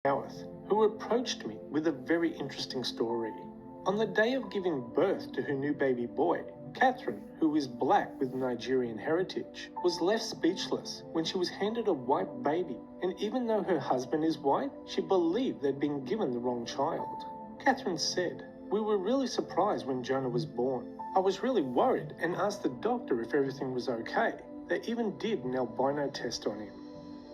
Howarth, who approached me with a very interesting story. On the day of giving birth to her new baby boy, Catherine, who is black with Nigerian heritage, was left speechless when she was handed a white baby, and even though her husband is white, she believed they'd been given the wrong child. Catherine said, "We were really surprised when Jonah was born. I was really worried and asked the doctor if everything was okay. They even did an albino test on him."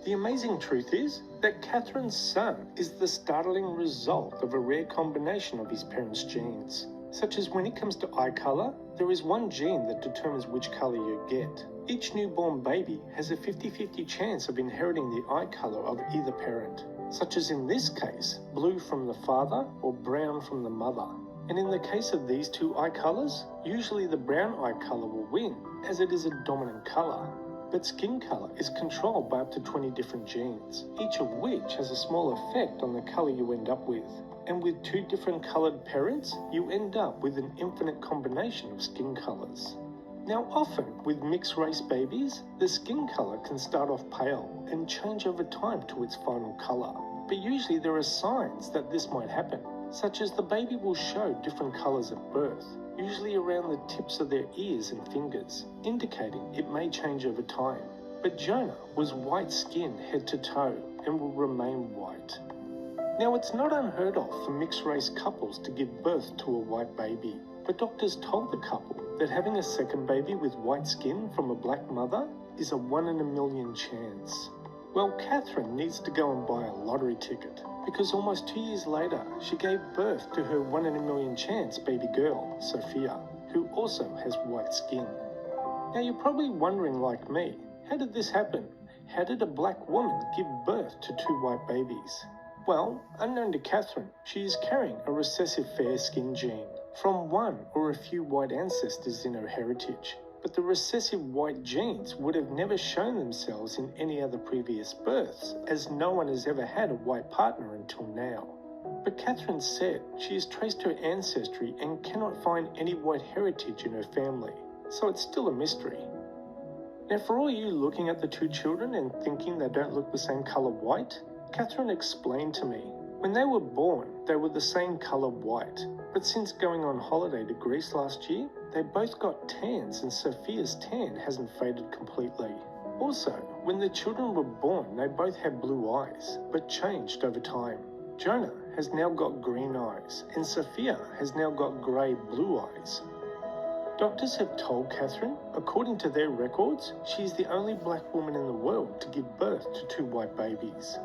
The amazing truth is that Catherine's son is the startling result of a rare combination of his parents' genes, such as when it comes to eye color, there is one gene that determines which color you get. Each newborn baby has a 50-50 chance of inheriting the eye color of either parent, such as in this case, blue from the father or brown from the mother. And in the case of these two eye colors, usually the brown eye color will win, as it is a dominant color. But skin color is controlled by up to 20 different genes, each of which has a small effect on the color you end up with. And with two different colored parents, you end up with an infinite combination of skin colors. Now often, with mixed race babies, the skin color can start off pale and change over time to its final color. But usually there are signs that this might happen, such as the baby will show different colors at birth, usually around the tips of their ears and fingers, indicating it may change over time. But Jonah was white-skinned head to toe and will remain white. Now, it's not unheard of for mixed-race couples to give birth to a white baby, but doctors told the couple that having a second baby with white skin from a black mother is a 1 in a million chance. Well, Catherine needs to go and buy a lottery ticket, because almost 2 years later, she gave birth to her 1 in a million chance baby girl, Sophia, who also has white skin. Now you're probably wondering, like me, how did this happen? How did a black woman give birth to two white babies? Well, unknown to Catherine, she is carrying a recessive fair skin gene from one or a few white ancestors in her heritage. But the recessive white genes would have never shown themselves in any other previous births, as no one has ever had a white partner until now. But Catherine said she has traced her ancestry and cannot find any white heritage in her family, so it's still a mystery. Now, for all you looking at the two children and thinking they don't look the same color white, Catherine explained to me, when they were born, they were the same color white, but since going on holiday to Greece last year, they both got tans and Sophia's tan hasn't faded completely. Also, when the children were born, they both had blue eyes, but changed over time. Jonah has now got green eyes, and Sophia has now got grey-blue eyes. Doctors have told Catherine, according to their records, she is the only black woman in the world to give birth to two white babies.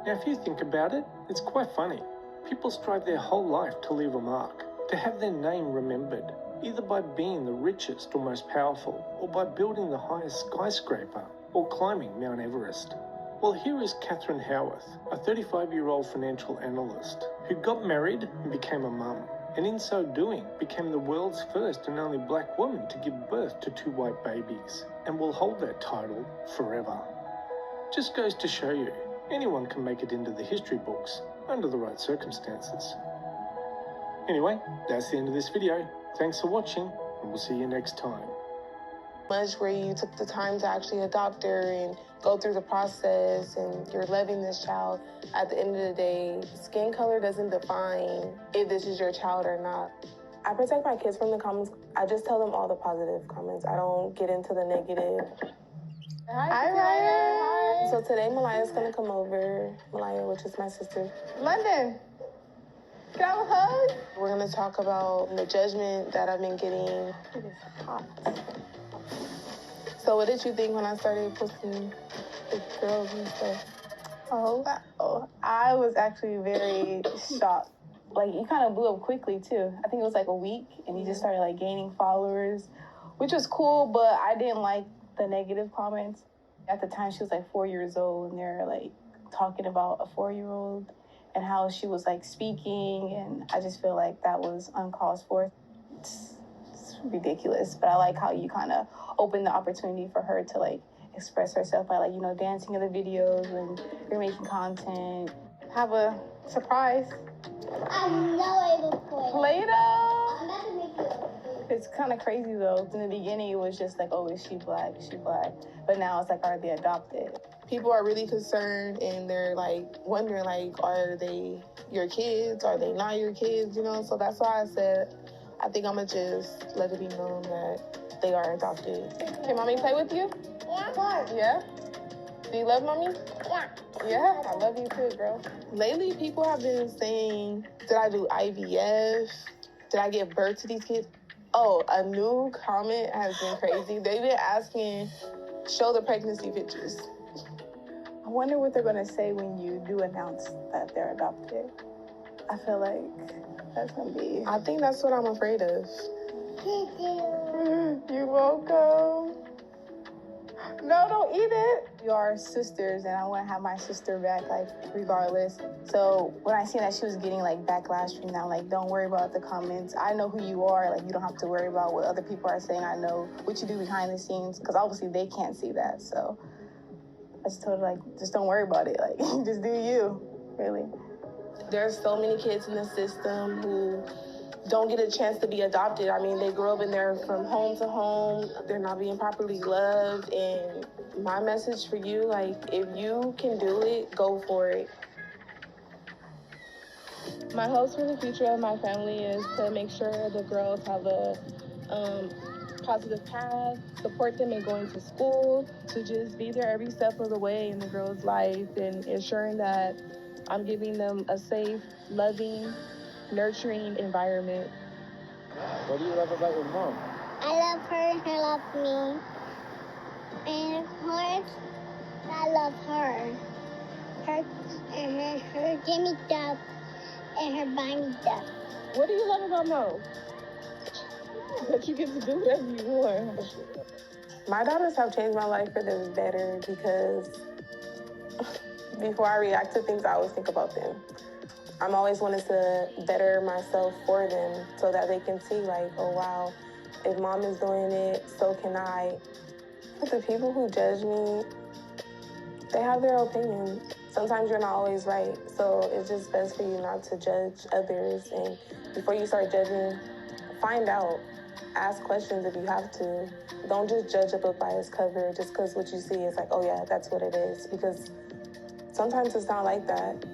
Now, if you think about it, it's quite funny. People strive their whole life to leave a mark, to have their name remembered, either by being the richest or most powerful, or by building the highest skyscraper, or climbing Mount Everest. Well, here is Catherine Howarth, a 35-year-old financial analyst, who got married and became a mum, and in so doing became the world's first and only black woman to give birth to two white babies, and will hold that title forever. Just goes to show you, anyone can make it into the history books, under the right circumstances. Anyway, that's the end of this video. Thanks for watching, and we'll see you next time. Much where you took the time to actually adopt her and go through the process, and you're loving this child. At the end of the day, skin color doesn't define if this is your child or not. I protect my kids from the comments. I just tell them all the positive comments. I don't get into the negative. Hi, Ryan. So today Malaya's gonna come over. Malaya, which is my sister. London. Can I have a hug? We're gonna talk about the judgment that I've been getting. It is hot. So what did you think when I started posting with girls and stuff? Oh, wow. I was actually very shocked. Like, you kind of blew up quickly, too. I think it was like a week, and you just started, like, gaining followers, which was cool, but I didn't like the negative comments. At the time, she was, like, 4 years old, and they're, like, talking about a 4-year-old and how she was, like, speaking, and I just feel like that was uncalled for. It's ridiculous, but I like how you kind of opened the opportunity for her to, like, express herself by, like, you know, dancing in the videos and you're making content. Have a surprise. I'm not able to Play-Doh. I'm about to make you. It's kind of crazy, though. In the beginning, it was just like, oh, is she black? Is she black? But now it's like, are they adopted? people are really concerned and they're like wondering like, are they your kids? Are they not your kids? You know, so that's why I said I think I'm gonna just let it be known that they are adopted. Can mommy play with you? Yeah. Yeah? Do you love mommy? Yeah. Yeah, I love you too, girl. Lately, people have been saying, did I do IVF? Did I give birth to these kids? Oh, a new comment has been crazy. They've been asking, show the pregnancy pictures. I wonder what they're gonna say when you do announce that they're adopted. I feel like that's gonna be. I think that's what I'm afraid of. Thank you. You're welcome. No, don't eat it. We are sisters, and I want to have my sister back, like, regardless. So when I seen that she was getting, like, backlash from that, like, don't worry about the comments. I know who you are. Like, you don't have to worry about what other people are saying. I know what you do behind the scenes, because obviously they can't see that. So I just told her, like, just don't worry about it. Like, just do you, really. There's so many kids in the system who don't get a chance to be adopted. I mean, they grow up in there from home to home. They're not being properly loved. And my message for you, like, if you can do it, go for it. My hopes for the future of my family is to make sure the girls have a positive path, support them in going to school, to just be there every step of the way in the girls' life and ensuring that I'm giving them a safe, loving, nurturing environment. What do you love about your mom? I love her and her loves me. And of course, I love her. Her Jimmy Dub and her Bonnie Dub. What do you love about Mo? That you get to do whatever you want. My daughters have changed my life for the better because before I react to things, I always think about them. I'm always wanting to better myself for them so that they can see, like, oh, wow, if mom is doing it, so can I. But the people who judge me, they have their opinion. Sometimes you're not always right, so it's just best for you not to judge others. And before you start judging, find out. Ask questions if you have to. Don't just judge a book by its cover just because what you see is like, oh, yeah, that's what it is. Because sometimes it's not like that.